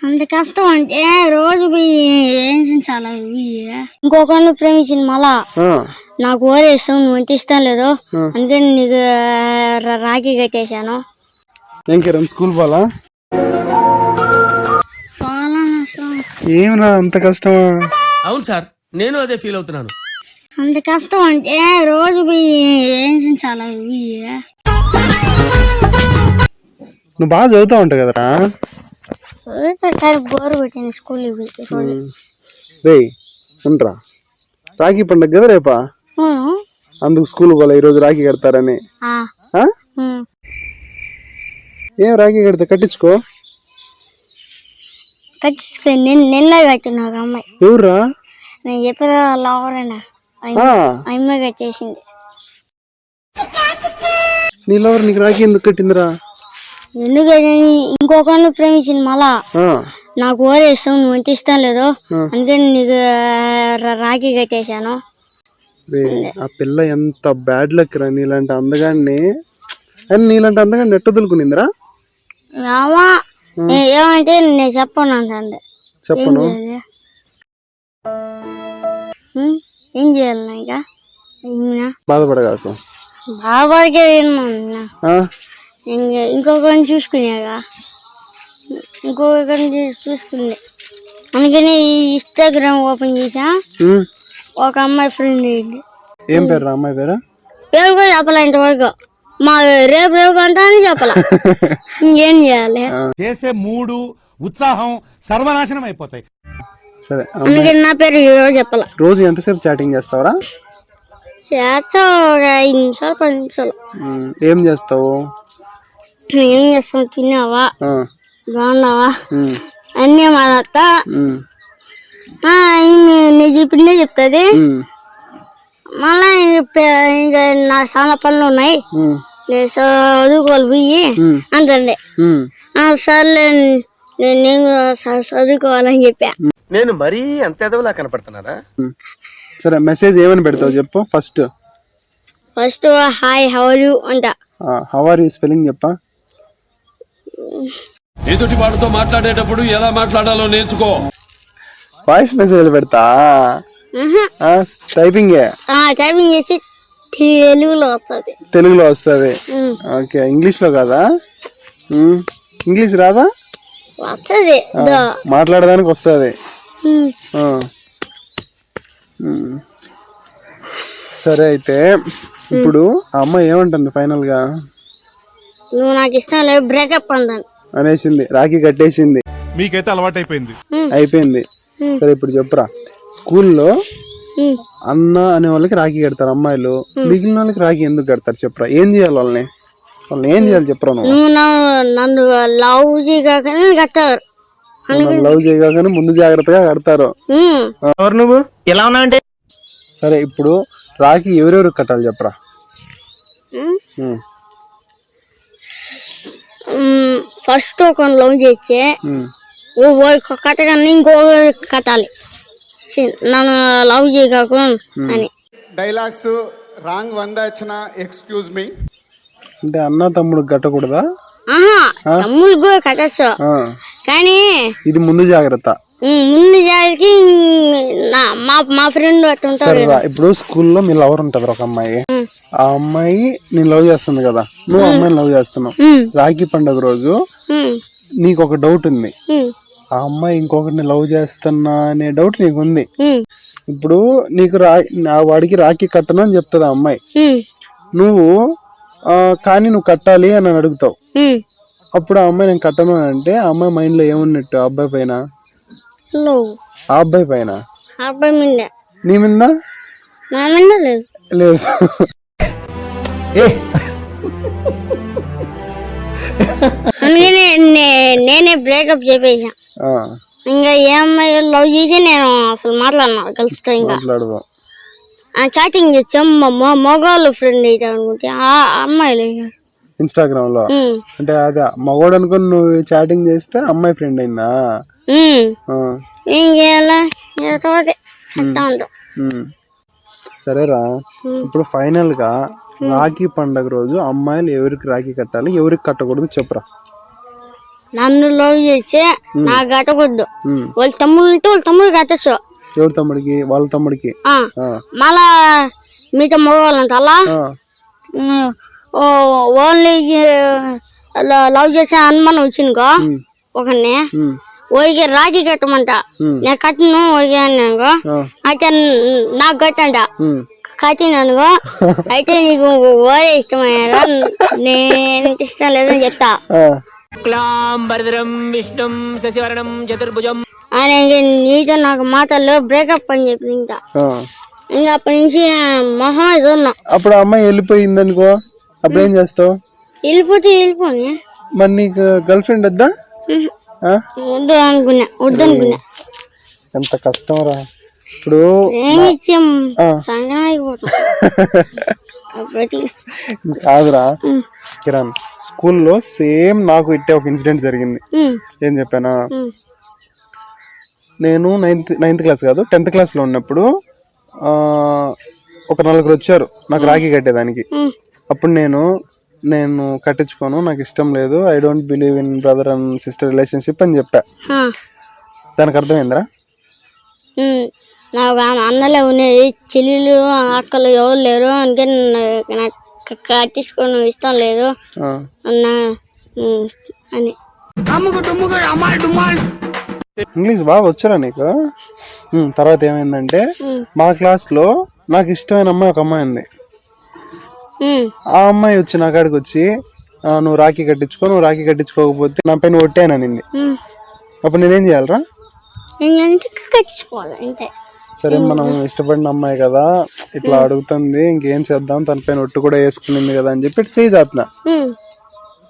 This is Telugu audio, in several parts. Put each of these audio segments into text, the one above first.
అంత కష్టం అంటే రోజు ఏం చాలా ఇంకొకరిని ప్రేమించింది మళ్ళా నాకు ఓరే ఇష్టం నువ్వు ఎంత ఇష్టం లేదు అందుకని నీకు రాఖీ కట్టేశాను. స్కూల్ పోలా ఏమన్నా అంత కష్టమా? అవును సార్, నేను అదే ఫీల్ అవుతున్నాను. అంత కష్టం అంటే రోజు ఏం చాలా నువ్వు బాగా చదువుతా ఉంటావు కదరా. బోర్ పెట్టింది స్కూల్ ఉండరా రాఖీ పండుగ కదా రేపా, అందుకు స్కూల్ పోలే ఈరోజు రాఖీ కడతారని. ఏం రాఖీ కడితే కట్టించుకో నిన్న కట్టిన ఒక అమ్మాయి. ఎవరురా? నేను చెప్పిన లవరేనా అమ్మాయి కట్టేసింది. నీ లవర్ నీకు రాఖీ ఎందుకు కట్టిందిరా? ఎందుకంటే ఇంకొకరిని ప్రేమించింది మళ్ళా నాకు ఓరే ఇష్టం నువ్వు ఎంత ఇష్టం లేదు అందుకని నీకు రాఖీ కట్టేశాను. ఆ పిల్ల ఎంత బ్యాడ్ లక్ రా. నీలాంటి అందగాన్ని నెట్ట దులుకునిందిరా. ఏమంటే నేను చెప్పను అంటండి. చెప్పను ఏం చేయాలి ఇంకా బాధపడగాకు. బాధపడికే ఇంకొకరిని చూసుకునేగా చూసుకుంది అందుకని ఇన్స్టాగ్రామ్ ఓపెన్ చేసా. ఒక అమ్మాయి ఫ్రెండ్ అయింది. ఏం పేరు అమ్మాయి పేరు? పేరు కూడా చెప్పాల ఇంతవరకు. మా రేపు అంటా అని చెప్పాల. ఇంకేం చేయాలి? చేసే మూడు ఉత్సాహం సర్వనాశనం అయిపోతాయి. సరే అందుకని నా పేరు చెప్పాల. రోజు ఎంతసేపు చాటింగ్ చేస్తావురా? చేస్తా 5 నిమిషాలు 10 నిమిషాలు. ఏం చేస్తావు? ఏం చేస్తాం? తిన్నావా, బాగున్నావా అన్నీ మాట్లాడతా. నేను చెప్పిందే చెప్తుంది. మళ్ళా ఇంకా నాకు చాలా పనులు ఉన్నాయి నేను చదువుకోవాలి పోయి అంతండి. సర్లే నేను చదువుకోవాలని చెప్పా. నేను మరీ అంత ఎదవలా కనపడుతున్నారా? సరే మెసేజ్ ఏమని పెడతావు చెప్పు. First hi how are you అంట. హౌ ఆర్ యు స్పెల్లింగ్ చెప్పా. ఎదుటి వాడితో మాట్లాడేటప్పుడు ఎలా మాట్లాడాలో నేర్చుకో. వాయిస్ మెసేజ్ పెడతా. టైపింగ్ చేసి తెలుగులో వస్తుంది. ఓకే ఇంగ్లీష్ లో కాదా? ఇంగ్లీష్ రాదా? వస్తుంది, మాట్లాడడానికి వస్తుంది. సరే అయితే ఇప్పుడు ఆ అమ్మాయి ఏమంటుంది ఫైనల్ గా? నువ్వు నాకు ఇష్టం లేదు బ్రేకప్ అనేసింది. రాఖీ కట్టేసింది. మీకైతే అలవాటు అయిపోయింది. సరే ఇప్పుడు చెప్పురా. స్కూల్లో అన్న అనే వాళ్ళకి రాఖీ కడతారు అమ్మాయిలు, మిగిలిన వాళ్ళకి రాఖీ ఎందుకు కడతారు చెప్పురా? ఏం చేయాలి వాళ్ళని ఏం చేయాలి చెప్పురా? నన్ను లవ్ చేయగానే లవ్ చేయగానే ముందు జాగ్రత్తగా కడతారు. ఎవరు నువ్వు ఎలా ఉన్నావంటే? సరే ఇప్పుడు రాఖీ ఎవరెవరు కట్టాలి చెప్పరా? ఫస్ట్ ఒక లవ్ చేస్తే కట్టగానే ఇంకో కట్టాలి. నన్ను లవ్ చేయగా అని డైలాగ్స్ రాంగ్ 100 వచ్చిన ఎక్స్క్యూజ్ మీ అంటే అన్న తమ్ముడు కట్టకూడదా? తమ్ముడు కట్టచ్చు కానీ ఇది ముందు జాగ్రత్త. మా ఫ్రెండ్ అట్టుంటారు. ఇప్పుడు స్కూల్లో మీ లవర్ ఉంటది ఒక అమ్మాయి. ఆ అమ్మాయి నేను లవ్ చేస్తుంది కదా, నువ్వు అమ్మాయిని లవ్ చేస్తున్నావు. రాఖీ పండుగ రోజు నీకు ఒక డౌట్ ఉంది. ఆ అమ్మాయి ఇంకొకరిని లవ్ చేస్తున్నా అనే డౌట్ నీకు ఉంది. ఇప్పుడు నీకు వాడికి రాఖీ కట్టను అని చెప్తుంది ఆ అమ్మాయి. నువ్వు కానీ నువ్వు కట్టాలి అని అడుగుతావు. అప్పుడు ఆ అమ్మాయి నేను కట్టను అంటే ఆ అమ్మాయి మైండ్ లో ఏమున్నట్టు? ఆ అబ్బాయి పైన ఆ అబ్బాయి పైన నీ మీద లేదు. నేనే బ్రేకప్ చెప్పేసా. ఇంకా ఏ అమ్మాయి లవ్ చేసి నేను అసలు మాట్లాడినా గర్ల్స్ తో. ఇంకా చాటింగ్ చేసాం. మగవాళ్ళు ఫ్రెండ్ అయితే అనుకుంటే ఆ అమ్మాయిలు ఇన్స్టాగ్రామ్ లో అంటే అదే మగోడు అనుకుని నువ్వు చాటింగ్ చేస్తే అమ్మాయి ఫ్రెండ్ అయిందా? ఏం చేయాలా? సరేరా ఇప్పుడు ఫైనల్ గా రాఖీ పండుగ రోజు అమ్మాయిలు ఎవరికి రాఖీ కట్టాలి ఎవరికి కట్టకూడదు చెప్పురా. నన్ను లవ్ చేస్తే నాకు కట్టకూడదు. వాళ్ళ తమ్ముడు ఉంటే వాళ్ళ తమ్ముడు కట్టచ్చు. ఎవరి తమ్ముడికి? వాళ్ళ తమ్ముడికి. మళ్ళా మీతో మగవాళ్ళంట అలా ఓన్లీ లవ్ చేసే అనుమానం వచ్చిందికో ఒకరిని ఓడికి రాఖీ కట్టమంట. నేను కట్టను ఓడికి అన్నానుకో అయితే నాకు కట్టంట. కట్టిననుకో అయితే నీకు ఓరే ఇష్టమయ్యారా, నేను ఇష్టం లేదని చెప్తా. ఆయన నీతో నాకు మాటల్లో బ్రేకప్ అని చెప్పింది. ఇంకా అప్పటి నుంచి మొహమే చూడన్నా. అప్పుడు అమ్మాయి వెళ్ళిపోయింది అనుకో, అప్పుడు ఏం చేస్తావు? వెళ్ళిపోతే వెళ్ళిపోని. మరి నీకు గర్ల్ ఫ్రెండ్ వద్దా? వద్దనుకున్నా. ఎంత కష్టం రా. ఇప్పుడు కాదురా కిరణ్, స్కూల్లో సేమ్ నాకు ఇట్టే ఒక ఇన్సిడెంట్ జరిగింది. ఏం చెప్పానా, నేను నైన్త్ క్లాస్ కాదు 10th క్లాస్ లో ఉన్నప్పుడు ఒక 4 వచ్చారు నాకు రాఖీ కట్టేదానికి. అప్పుడు నేను కట్టించుకోను, నాకు ఇష్టం లేదు, I don't believe in brother and sister relationship అని చెప్పా. దానికి అర్థమైందిరా? నాకు అన్నలే ఉన్నాయి, చెల్లెలు అక్కలు ఎవరు లేరు, అందుకే నాకు కట్టించుకోను ఇష్టం లేదు అని. ఇంగ్లీష్ బాగా వచ్చారా నీకు? తర్వాత ఏమైందంటే మా క్లాస్ లో నాకు ఇష్టమైన అమ్మాయి ఒక అమ్మాయి ఉంది. ఆ అమ్మాయి వచ్చి నా కాడికి వచ్చి నువ్వు రాఖీ కట్టించుకో, నువ్వు రాఖీ కట్టించుకోకపోతే నా పైన ఒట్టేననింది. అప్పుడు నేనేం చేయాలరా? సరే మనం ఇష్టపడిన అమ్మాయి కదా, ఇట్లా అడుగుతుంది, ఇంకేం చేద్దాం, తన పైన ఒట్టు కూడా వేసుకునింది కదా అని చెప్పి చేయి చాపిన.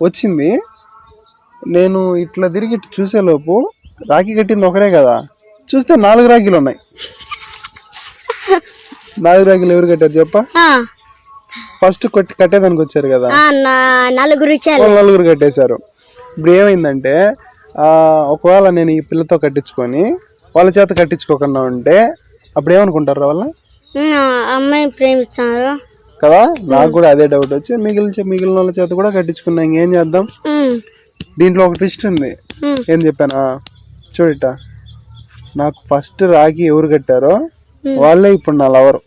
వచ్చింది, నేను ఇట్లా తిరిగి ఇట్లా చూసేలోపు రాఖీ కట్టింది ఒకరే కదా, చూస్తే 4 రాఖీలు ఉన్నాయి. 4 రాఖీలు ఎవరు కట్టారు చెప్ప? ఫస్ట్ కట్టేదానికి వచ్చారు కదా, 4 కట్టేశారు. ఇప్పుడు ఏమైందంటే ఒకవేళ నేను ఈ పిల్లతో కట్టించుకొని వాళ్ళ చేత కట్టించుకోకుండా ఉంటే అప్పుడు ఏమనుకుంటారు వాళ్ళ? అమ్మాయి ప్రేమిస్తున్నారు కదా. నాకు కూడా అదే డౌట్ వచ్చి మిగిలిన వాళ్ళ చేత కూడా కట్టించుకున్నా. ఇంకేం చేద్దాం? దీంట్లో ఒక ట్విస్ట్ ఉంది. ఏం చెప్పానా చూడట, నాకు ఫస్ట్ రాఖీ ఎవరు కట్టారో వాళ్ళే ఇప్పుడు నా లవరు.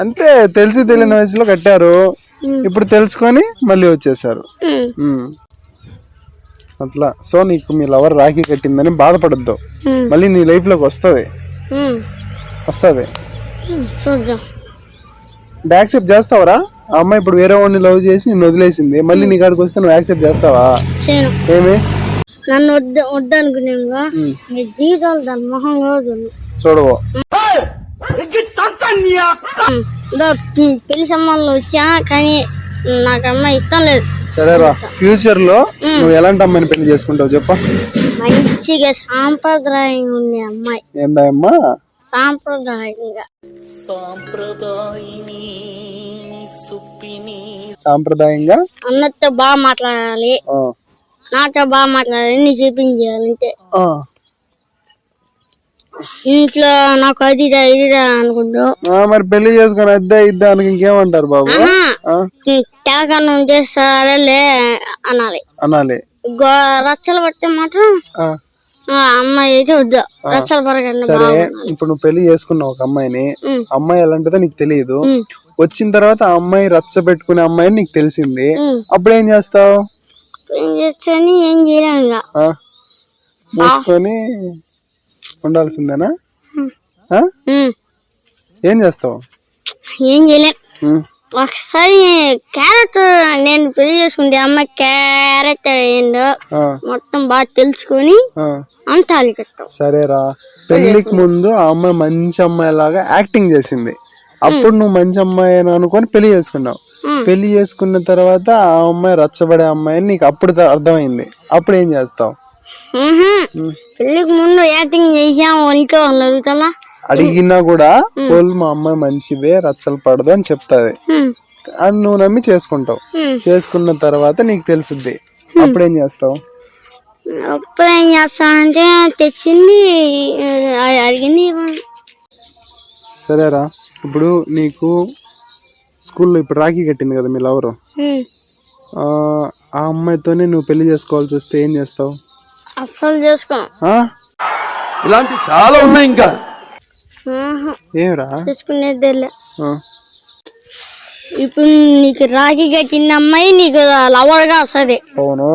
అంతే, తెలిసి తెలియని వయసులో కట్టారు, ఇప్పుడు తెలుసుకొని మళ్ళీ వచ్చేసారు అట్లా. సో నీకు మీ లవర్ రాఖీ కట్టిందని బాధపడద్దు, మళ్ళీ నీ లైఫ్ లోకి వస్తుంది. యాక్సెప్ట్ చేస్తావరా? ఆ అమ్మాయి ఇప్పుడు వేరే వాడిని లవ్ చేసి నిన్ను వదిలేసింది, మళ్ళీ నీ కాడికి వస్తే నువ్వు యాక్సెప్ట్ చేస్తావా? ఏమి నన్ను వద్దనుకున్నా జీవితాలు దాని మొహం చూడవు. పెళ్లి సంబంధాలు వచ్చా కానీ నాకు అమ్మాయి ఇష్టం లేదు. సరేరా, ఫ్యూచర్ లో నువ్వు ఎలాంటి అమ్మాయిని పెళ్లి చేసుకుంటావు చెప్ప? మంచిగా సాంప్రదాయంగా ఉంది అమ్మాయి. ఏందమ్మా సాంప్రదాయంగా? సాంప్రదాయంగా అన్నతో బాగా మాట్లాడాలి, నాతో బాగా మాట్లాడాలి, నీ చెప్పించేయాలి అంతే. ఇంట్లో నాకు అది ఇది అనుకుంటూ మరి పెళ్లి చేసుకుని అద్దా ఇద్దా అని ఇంకేమంటారు బాబు? తెలకన్నం చేస్తారే అనాలి. రచ్చలు పడితే మాత్రం అమ్మాయి అయితే వద్దు, రచ్చలు పడకండి. సరే, ఇప్పుడు నువ్వు పెళ్లి చేసుకున్నావు ఒక అమ్మాయిని, అమ్మాయి ఎలాంటిదో నీకు తెలియదు, వచ్చిన తర్వాత ఆ అమ్మాయి రచ్చ పెట్టుకునే అమ్మాయిని నీకు తెలిసింది, అప్పుడు ఏం చేస్తావు? ఏం చేయలేము, మూసుకొని ఉండాల్సిందేనా? ఏం చేస్తావు? ఏం చేయలేం. ఒకసారి క్యారెక్టర్ నేను పెళ్లి చేసుకుంటే అమ్మాయి క్యారెక్టర్ ఏంటో మొత్తం బాగా తెలుసుకొని అంతాలి కట్టాం. సరేరా, పెళ్లికి ముందు ఆ అమ్మాయి మంచి అమ్మాయి లాగా యాక్టింగ్ చేసింది, అప్పుడు నువ్వు మంచి అమ్మాయి అని అనుకొని పెళ్లి చేసుకున్నావు. పెళ్లి చేసుకున్న తర్వాత ఆ అమ్మాయి రచ్చబడే అమ్మాయి నీకు అప్పుడు అర్థమైంది, అప్పుడు ఏం చేస్తావు? పెళ్లికి ముందు యాక్టింగ్ చేసాము అడుగుతా, అడిగినా కూడా పోలు మా అమ్మాయి మంచిదే, రచ్చలు పడదు అని చెప్తాది, అది నువ్వు నమ్మి చేసుకుంటావు. చేసుకున్న తర్వాత నీకు తెలుసుద్ది, అప్పుడేం చేస్తావు? అప్పుడు ఏం చేస్తానంటే తెచ్చింది అడిగింది. సరేరా, ఇప్పుడు నీకు స్కూల్లో ఇప్పుడు రాఖీ కట్టింది కదా మీ లవరు, ఉమ్. ఆ అమ్మాయితోనే నువ్వు పెళ్లి చేసుకోవాల్సి వస్తే ఏం చేస్తావు? అస్సలు చేసుకోను. ఇలాంటి చాలా ఉన్నాయి ఇంకా. ఆహా, ఏమిరా? చేసుకునేదేలే. ఆ, ఇప్పుడు నీకు రాఖీ కట్టిన అమ్మాయి నీకు లవర్గా వస్తుంది, అవును.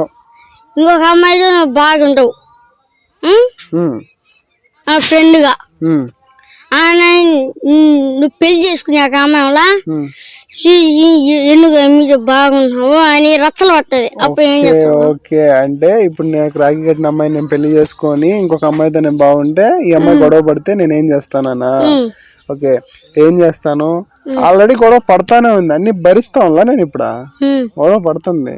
ఇంకొక అమ్మాయితో నువ్వు బాగుంటావు ఫ్రెండ్గా. నువ్వు పెళ్లి చేసుకున్నాక అమ్మాయిలా ఎందుకు మీరు బాగున్నావు అని రచ్చలు పడుతుంది. అప్పుడు ఏం చేస్తావు? ఓకే, అంటే ఇప్పుడు నాకు రాఖీ కట్టిన అమ్మాయి నేను పెళ్లి చేసుకొని ఇంకొక అమ్మాయితో నేను బాగుంటే ఈ అమ్మాయి గొడవ పడితే నేను ఏం చేస్తానన్నా? ఓకే, ఏం చేస్తాను? ఆల్రెడీ గొడవ పడతానే ఉంది, అన్ని భరిస్తాంలా. నేను ఇప్పుడు గొడవ పడుతుంది,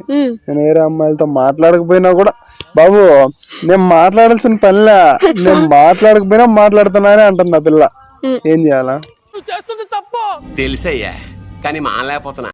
నేను వేరే అమ్మాయిలతో మాట్లాడకపోయినా కూడా బాబు నేను మాట్లాడాల్సిన పనిలే, నేను మాట్లాడకపోయినా మాట్లాడుతున్నానే అంటుంది ఆ పిల్ల. ఏం చేయాలా? తెలుసయ్యా, కానీ మానలేకపోతున్నా.